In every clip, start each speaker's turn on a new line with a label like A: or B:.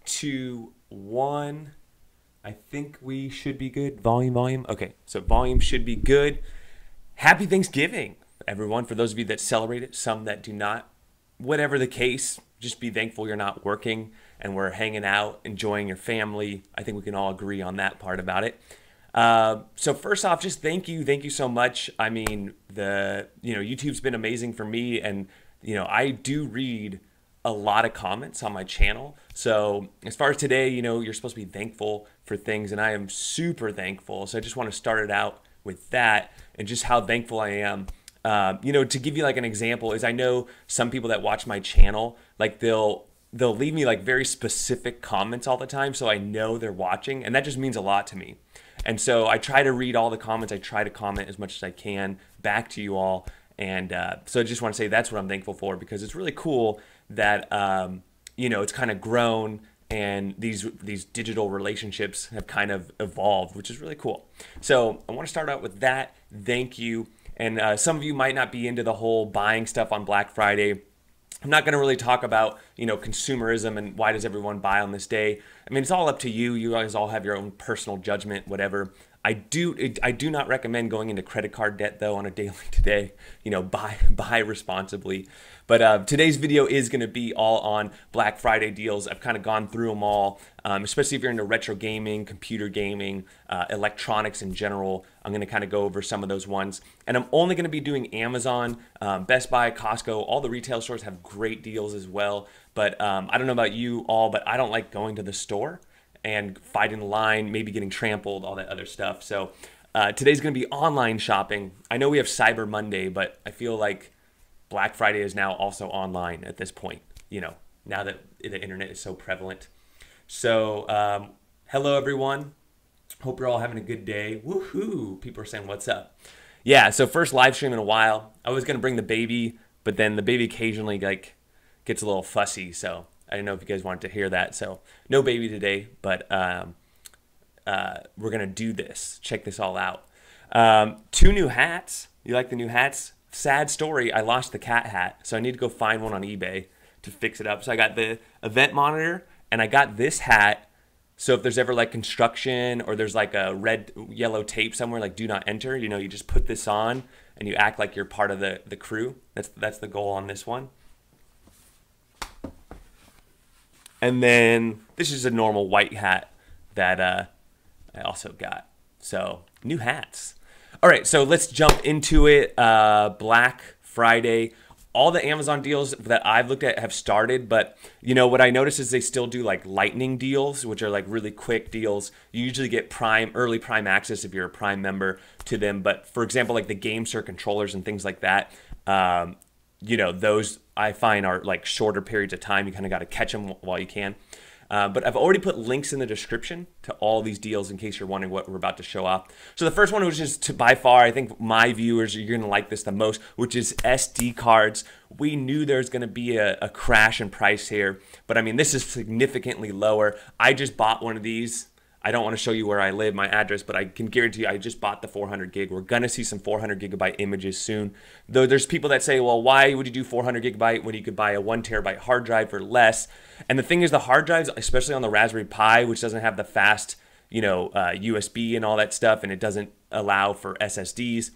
A: 2, 1. I think we should be good. Volume. Okay, so volume should be good. Happy Thanksgiving, everyone. For those of you that celebrate it, some that do not. Whatever the case, just be thankful you're not working and we're hanging out, enjoying your family. I think we can all agree on that part about it. So first off, just thank you so much. I mean, YouTube's been amazing for me, and I do read a lot of comments on my channel. So as far as today, you're supposed to be thankful for things, and I am super thankful. So I just want to start it out with that and just how thankful I am. To give you like an example is I know some people that watch my channel, like they'll leave me like very specific comments all the time. So I know they're watching, and that just means a lot to me. And so I try to read all the comments. I try to comment as much as I can back to you all. And so I just want to say that's what I'm thankful for, because it's really cool that, it's kind of grown, and these digital relationships have kind of evolved, which is really cool. So I want to start out with that. Thank you. And some of you might not be into the whole buying stuff on Black Friday. I'm not going to really talk about, consumerism and why does everyone buy on this day. I mean, it's all up to you. You guys all have your own personal judgment, whatever. I do not recommend going into credit card debt, though, on a daily today. Buy responsibly. But today's video is going to be all on Black Friday deals. I've kind of gone through them all, especially if you're into retro gaming, computer gaming, electronics in general. I'm going to kind of go over some of those ones. And I'm only going to be doing Amazon, Best Buy, Costco. All the retail stores have great deals as well. But I don't know about you all, but I don't like going to the store and fighting the line, maybe getting trampled, all that other stuff. So today's going to be online shopping. I know we have Cyber Monday, but I feel like Black Friday is now also online at this point, now that the internet is so prevalent. So hello, everyone. Hope you're all having a good day. Woohoo! People are saying, what's up? Yeah, so first live stream in a while. I was going to bring the baby, but then the baby occasionally gets a little fussy, so I didn't know if you guys wanted to hear that. So no baby today, but we're going to do this. Check this all out. 2 new hats. You like the new hats? Sad story, I lost the cat hat, so I need to go find one on eBay to fix it up. So I got the event monitor, and I got this hat. So if there's ever like construction, or there's like a red, yellow tape somewhere, like do not enter, you just put this on and you act like you're part of the crew. That's the goal on this one. And then this is a normal white hat that I also got. So new hats. All right, so let's jump into it. Black Friday. All the Amazon deals that I've looked at have started, but what I noticed is they still do like lightning deals, which are like really quick deals. You usually get early Prime access if you're a Prime member to them. But for example, like the GameSir controllers and things like that, those I find are like shorter periods of time. You kind of got to catch them while you can. But I've already put links in the description to all these deals in case you're wondering what we're about to show off. So the first one, which is by far, I think my viewers, you're going to like this the most, which is SD cards. We knew there's going to be a crash in price here, but I mean, this is significantly lower. I just bought one of these. I don't want to show you where I live, my address, but I can guarantee you I just bought the 400 gig. We're going to see some 400 gigabyte images soon. Though there's people that say, well, why would you do 400 gigabyte when you could buy a 1 terabyte hard drive for less? And the thing is, the hard drives, especially on the Raspberry Pi, which doesn't have the fast, USB and all that stuff, and it doesn't allow for SSDs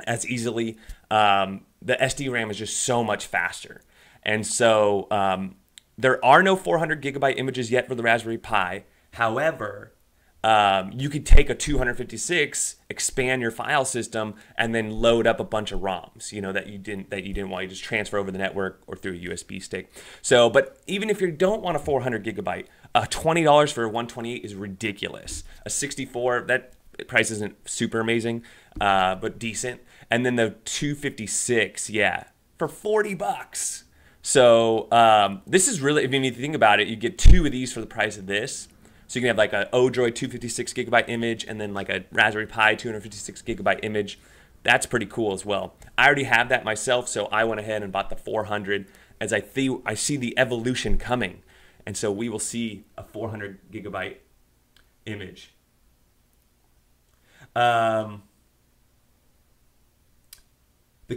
A: as easily, the SD RAM is just so much faster. And so there are no 400 gigabyte images yet for the Raspberry Pi. However, you could take a 256, expand your file system, and then load up a bunch of ROMs, that you didn't want. You just transfer over the network or through a USB stick. So, but even if you don't want a 400 gigabyte, $20 for a 128 is ridiculous. A 64, that price isn't super amazing, but decent. And then the 256, yeah, for $40. So this is really, if you think about it, you get 2 of these for the price of this. So you can have like an Odroid 256 gigabyte image and then like a Raspberry Pi 256 gigabyte image. That's pretty cool as well. I already have that myself, so I went ahead and bought the 400 as I see the evolution coming. And so we will see a 400 gigabyte image. The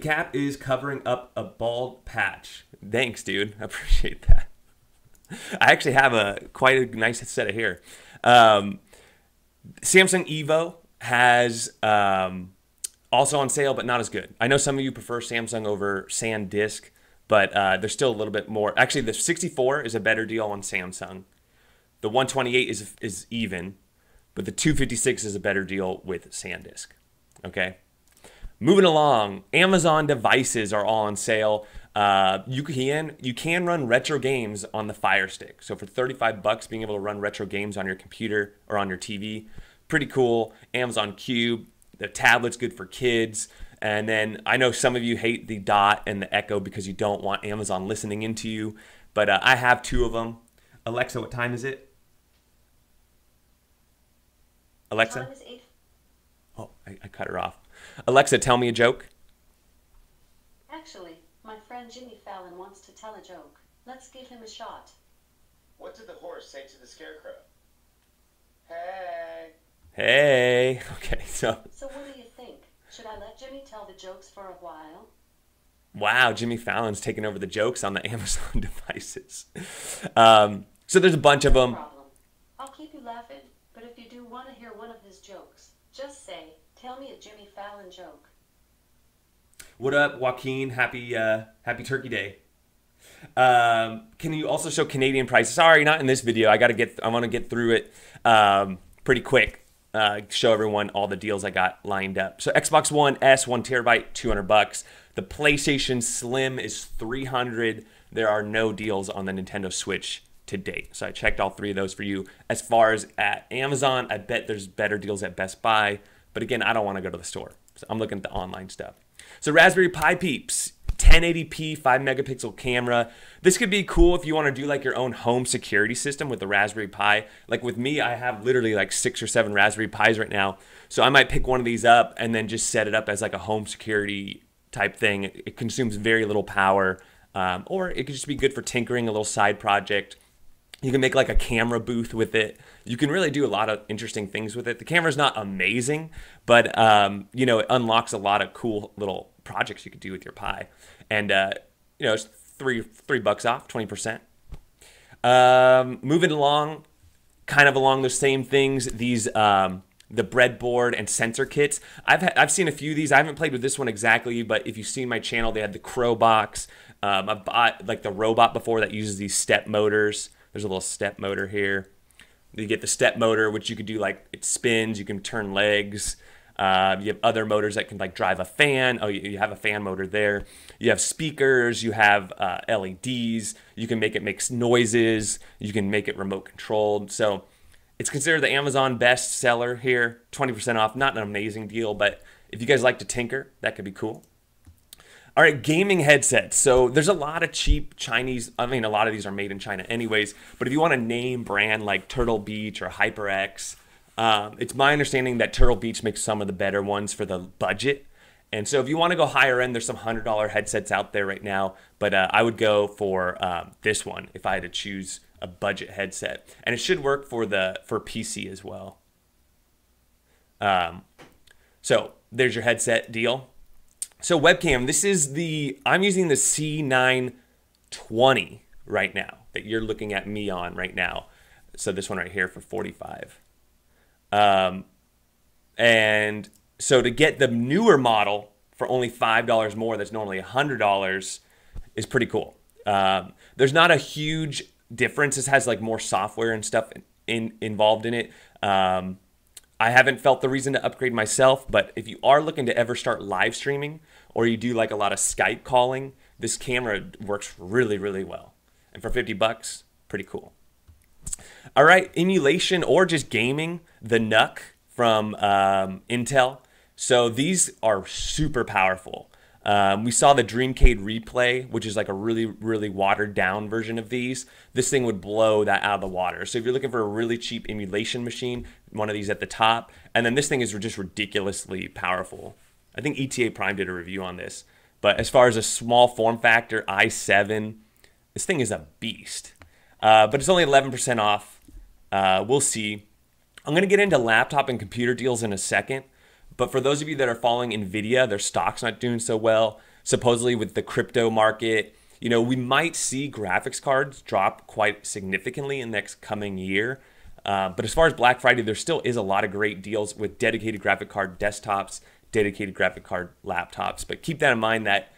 A: cap is covering up a bald patch. Thanks, dude. I appreciate that. I actually have quite a nice set of hair. Um, Samsung Evo has also on sale, but not as good. I know some of you prefer Samsung over SanDisk, but there's still a little bit more. Actually, the 64 is a better deal on Samsung. The 128 is even, but the 256 is a better deal with SanDisk. Okay. Moving along, Amazon devices are all on sale. You can run retro games on the Fire Stick. So for 35 bucks, being able to run retro games on your computer or on your TV, pretty cool. Amazon Cube, the tablet's good for kids. And then I know some of you hate the Dot and the Echo because you don't want Amazon listening into you, but I have two of them. Alexa, what time is it? Alexa?
B: Time is 8.
A: Oh, I cut her off. Alexa, tell me a joke.
B: Actually, my friend Jimmy Fallon wants to tell a joke. Let's give him a shot.
C: What did the horse say to the scarecrow? Hey.
A: Hey. Okay, so
B: So what do you think? Should I let Jimmy tell the jokes for a while?
A: wow, Jimmy Fallon's taking over the jokes on the Amazon devices. So there's a bunch of
B: No
A: them.
B: problem. I'll keep you laughing, but if you do want to hear one of his jokes, just say, tell me a Jimmy Fallon joke.
A: What up, Joaquin? Happy Turkey Day. Can you also show Canadian prices? Sorry, not in this video. I want to get through it pretty quick. Show everyone all the deals I got lined up. So Xbox One S, 1 terabyte, 200 bucks. The PlayStation Slim is 300. There are no deals on the Nintendo Switch to date. So I checked all three of those for you. As far as at Amazon, I bet there's better deals at Best Buy. But again, I don't want to go to the store. So I'm looking at the online stuff. So Raspberry Pi Peeps, 1080p 5 megapixel camera. This could be cool if you want to do like your own home security system with the Raspberry Pi. Like with me, I have literally like 6 or 7 Raspberry Pis right now. So I might pick one of these up and then just set it up as like a home security type thing. It consumes very little power, or it could just be good for tinkering, a little side project. You can make like a camera booth with it. You can really do a lot of interesting things with it. The camera's not amazing, but you know, it unlocks a lot of cool little projects you could do with your Pi. And you know, it's $3 off, 20%. Moving along, kind of along those same things, these the breadboard and sensor kits. I've seen a few of these. I haven't played with this one exactly, but if you've seen my channel, they had the Crow box. I bought like the robot before that uses these step motors. There's a little step motor here. You get the step motor, which you could do like it spins. You can turn legs. You have other motors that can like drive a fan. Oh, you have a fan motor there. You have speakers. You have LEDs. You can make it make noises. You can make it remote controlled. So it's considered the Amazon best seller here. 20% off. Not an amazing deal, but if you guys like to tinker, that could be cool. All right, gaming headsets. So there's a lot of cheap Chinese, I mean, a lot of these are made in China anyways, but if you want a name brand like Turtle Beach or HyperX, it's my understanding that Turtle Beach makes some of the better ones for the budget. And so if you want to go higher end, there's some $100 headsets out there right now, but I would go for this one if I had to choose a budget headset. And it should work for PC as well. So there's your headset deal. So webcam, this is I'm using the C920 right now that you're looking at me on right now. So this one right here for $45. And so to get the newer model for only $5 more, that's normally $100, is pretty cool. There's not a huge difference. This has like more software and stuff involved in it. I haven't felt the reason to upgrade myself, but if you are looking to ever start live streaming or you do like a lot of Skype calling, this camera works really, really well. And for $50, pretty cool. All right, emulation or just gaming, the NUC from Intel. So these are super powerful. We saw the Dreamcade Replay, which is like a really, really watered down version of these. This thing would blow that out of the water. So if you're looking for a really cheap emulation machine, one of these at the top. And then this thing is just ridiculously powerful. I think ETA Prime did a review on this. But as far as a small form factor, i7, this thing is a beast. But it's only 11% off. We'll see. I'm going to get into laptop and computer deals in a second. But for those of you that are following NVIDIA, their stock's not doing so well. Supposedly with the crypto market, We might see graphics cards drop quite significantly in the next coming year. But as far as Black Friday, there still is a lot of great deals with dedicated graphic card desktops, dedicated graphic card laptops. But keep that in mind that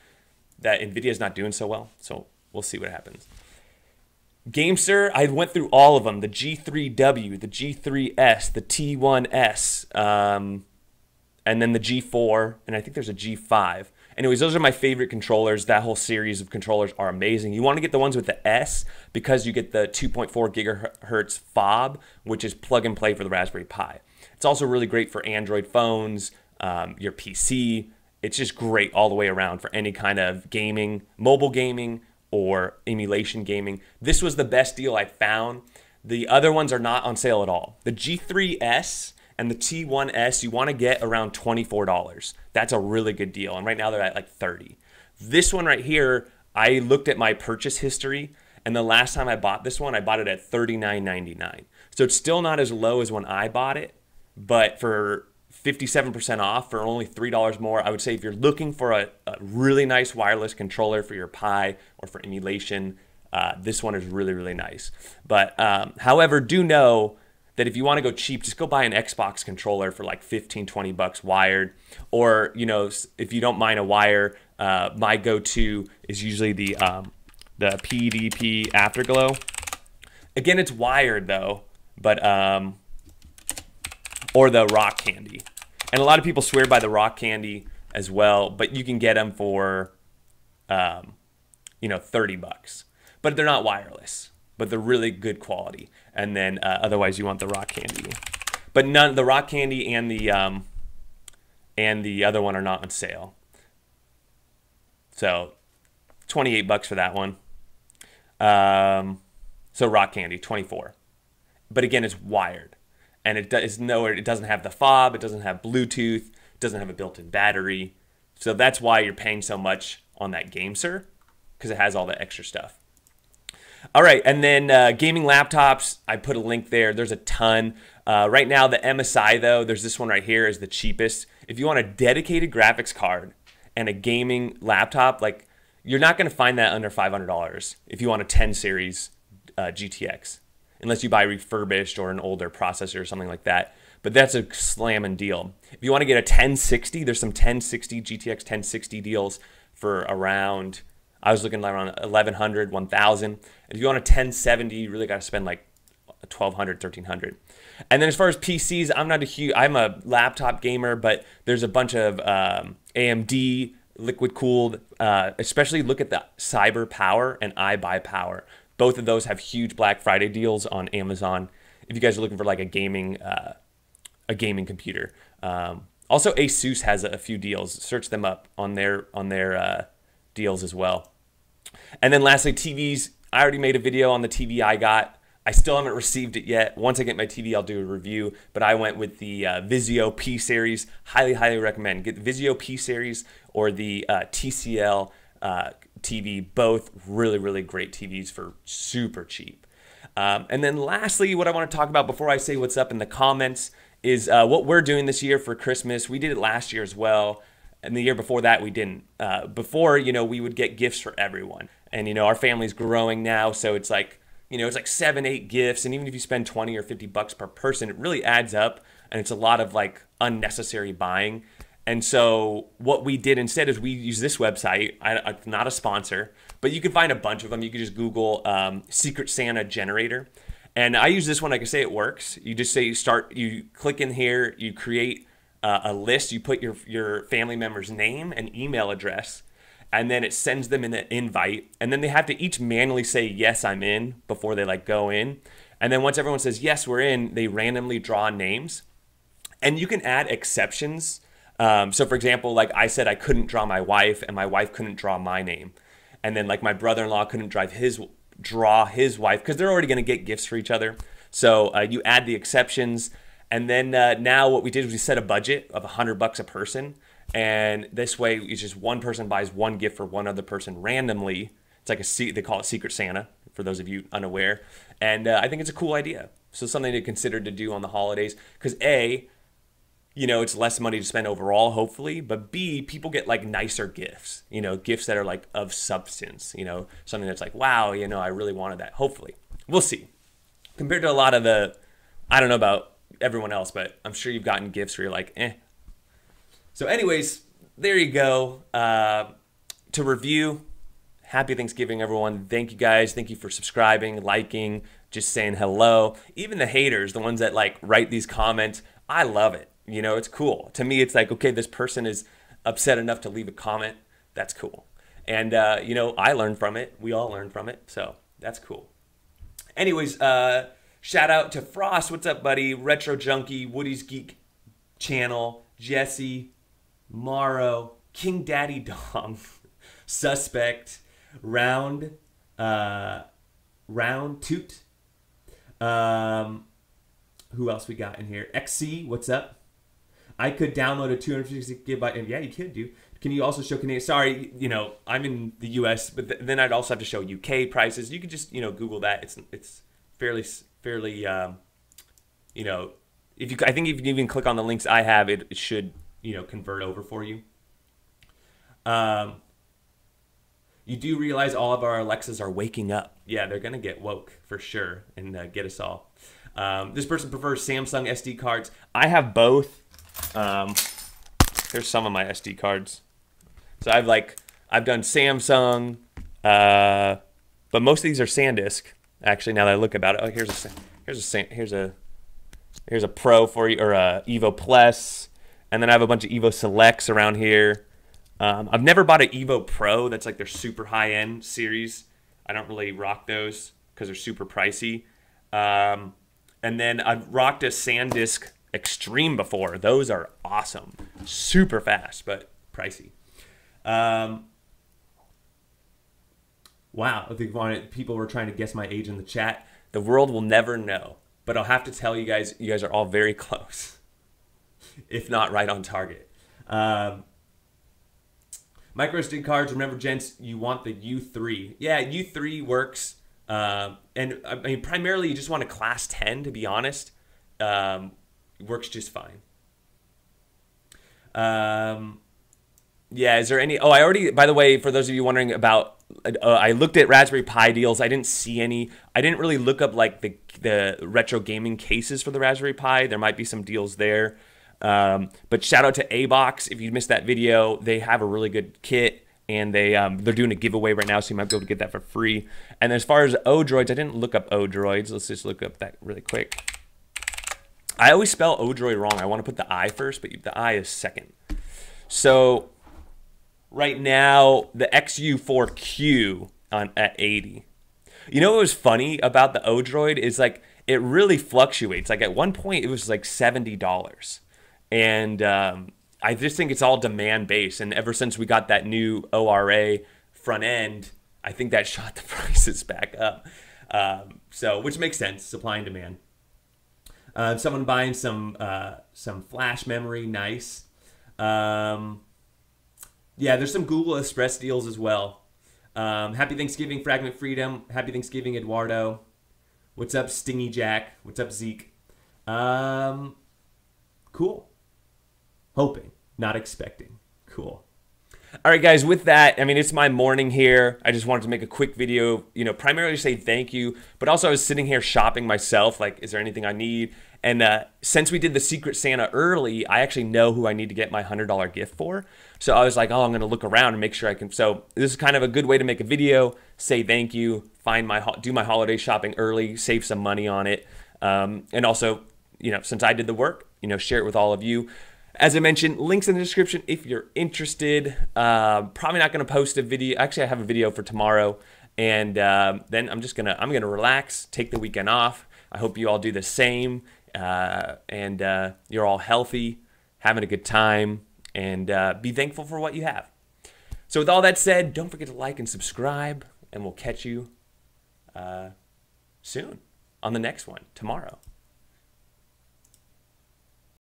A: NVIDIA is not doing so well. So we'll see what happens. GameSir, I went through all of them. The G3W, the G3S, the T1S, and then the G4, and I think there's a G5. Anyways, those are my favorite controllers. That whole series of controllers are amazing. You want to get the ones with the S because you get the 2.4 gigahertz fob, which is plug and play for the Raspberry Pi. It's also really great for Android phones, your PC. It's just great all the way around for any kind of gaming, mobile gaming, or emulation gaming. This was the best deal I found. The other ones are not on sale at all. The G3S and the T1S, you want to get around $24. That's a really good deal. And right now they're at like $30. This one right here, I looked at my purchase history, and the last time I bought this one, I bought it at $39.99. So it's still not as low as when I bought it, but for 57% off for only $3 more, I would say if you're looking for a really nice wireless controller for your Pi or for emulation, this one is really, really nice. But however, do know that if you want to go cheap, just go buy an Xbox controller for like 15, 20 bucks wired. Or, if you don't mind a wire, my go-to is usually the PDP Afterglow. Again, it's wired though, but or the Rock Candy. And a lot of people swear by the Rock Candy as well, but you can get them for 30 bucks. But they're not wireless, but they're really good quality. And then otherwise you want the Rock Candy. But the Rock Candy and the other one are not on sale. So 28 bucks for that one. So Rock Candy, 24. But again, it's wired. And it doesn't have the fob, it doesn't have Bluetooth, it doesn't have a built-in battery. So that's why you're paying so much on that GameSir, because it has all the extra stuff. All right, and then gaming laptops, I put a link there. There's a ton. Right now, the MSI, though, there's this one right here is the cheapest. If you want a dedicated graphics card and a gaming laptop, like you're not going to find that under $500 if you want a 10 series GTX. Unless you buy refurbished or an older processor or something like that. But that's a slamming deal. If you want to get a 1060, there's some 1060 GTX 1060 deals for around, I was looking around 1,100, 1,000. And if you want a 1070, you really got to spend like 1,200, 1,300. And then as far as PCs, I'm a laptop gamer, but there's a bunch of AMD liquid cooled, especially look at the Cyber Power and iBuyPower. Both of those have huge Black Friday deals on Amazon if you guys are looking for like a gaming computer. Also, Asus has a few deals. Search them up on their deals as well. And then lastly, TVs. I already made a video on the TV I got. I still haven't received it yet. Once I get my TV, I'll do a review. But I went with the Vizio P Series. Highly, highly recommend. Get the Vizio P Series or the TCL TV, both really, really great TVs for super cheap. And then lastly, what I want to talk about before I say what's up in the comments is what we're doing this year for Christmas. We did it last year as well, and the year before that we didn't. Before, we would get gifts for everyone. And, our family's growing now, so it's like, it's like 7, 8 gifts, and even if you spend 20 or 50 bucks per person, it really adds up, and it's a lot of like unnecessary buying. And so what we did instead is we use this website. It's not a sponsor, but you can find a bunch of them. You can just Google Secret Santa generator. And I use this one. Like I say, it works. You just say you click in here, you create a list, you put your family member's name and email address, and then it sends them an invite. And then they have to each manually say, yes, I'm in, before they go in. And then once everyone says, yes, we're in, they randomly draw names. And you can add exceptions. So for example, like I said, I couldn't draw my wife and my wife couldn't draw my name. And then like my brother-in-law couldn't draw his wife because they're already going to get gifts for each other. So you add the exceptions. And then now what we did was we set a budget of $100 a person. And this way it's just one person buys one gift for one other person randomly. It's like they call it Secret Santa for those of you unaware. And I think it's a cool idea. So something to consider to do on the holidays because you know, it's less money to spend overall, hopefully. But B, people get like nicer gifts, you know, gifts that are like of substance, you know, something that's like, wow, you know, I really wanted that. Hopefully. We'll see. Compared to a lot of the, I don't know about everyone else, but I'm sure you've gotten gifts where you're like, eh. So anyways, there you go. To review, happy Thanksgiving, everyone. Thank you guys. Thank you for subscribing, liking, just saying hello. Even the haters, the ones that like write these comments, I love it. You know, it's cool. To me, it's like, okay, this person is upset enough to leave a comment. That's cool. And, you know, I learned from it. We all learned from it. So that's cool. Anyways, shout out to Frost. What's up, buddy? Retro Junkie, Woody's Geek Channel, Jesse, Morrow, King Daddy Dong, Suspect, Round Toot. Who else we got in here? XC, what's up? I could download a 250 gigabyte, and yeah, you could do. Can you also show Canadian? Sorry, you know, I'm in the U.S., but then I'd also have to show UK prices. You could just, you know, Google that. It's fairly, you know, I think if you even click on the links I have, it should, you know, convert over for you. You do realize all of our Alexas are waking up. Yeah, they're gonna get woke for sure and get us all. This person prefers Samsung SD cards. I have both. Here's some of my SD cards. So I've done Samsung, but most of these are SanDisk. Actually, now that I look about it, oh, here's a Pro for you, or a Evo Plus, and then I have a bunch of Evo Selects around here. I've never bought an Evo Pro. That's like their super high-end series. I don't really rock those because they're super pricey. And then I've rocked a SanDisk Extreme before. Those are awesome, super fast, but pricey. Wow, I think people were trying to guess my age in the chat. The world will never know, but I'll have to tell you guys are all very close, if not right on target. Micro SD cards, remember, gents, you want the U3. Yeah, U3 works. And I mean, primarily you just want a class 10, to be honest. Works just fine. Yeah, is there any... Oh, I already... By the way, for those of you wondering about... I looked at Raspberry Pi deals. I didn't see any. I didn't really look up like the retro gaming cases for the Raspberry Pi. There might be some deals there. But shout out to A-Box. If you missed that video, they have a really good kit. And they're doing a giveaway right now, so you might be able to get that for free. And as far as Odroids, I didn't look up Odroids. Let's just look up that really quick. I always spell Odroid wrong. I want to put the I first, but the I is second. So right now, the XU4Q at 80. You know what was funny about the Odroid is like it really fluctuates. Like at one point, it was like $70. And I just think it's all demand based. And ever since we got that new ORA front end, I think that shot the prices back up. So which makes sense, supply and demand. Someone buying some flash memory, nice. Yeah, there's some Google Express deals as well. Happy Thanksgiving, Fragment Freedom. Happy Thanksgiving, Eduardo. What's up, Stingy Jack? What's up, Zeke? Cool. Hoping, not expecting. Cool. All right, guys, with that, I mean, it's my morning here. I just wanted to make a quick video, you know, primarily say thank you, but also I was sitting here shopping myself, like, is there anything I need? And since we did the Secret Santa early, I actually know who I need to get my $100 gift for. So I was like, oh, I'm going to look around and make sure I can. So this is kind of a good way to make a video, say thank you, do my holiday shopping early, save some money on it. And also, you know, since I did the work, you know, share it with all of you. As I mentioned, links in the description if you're interested. Probably not going to post a video. Actually, I have a video for tomorrow. And then I'm gonna relax, take the weekend off. I hope you all do the same. And you're all healthy, having a good time, and be thankful for what you have. So with all that said, don't forget to like and subscribe, and we'll catch you soon on the next one tomorrow.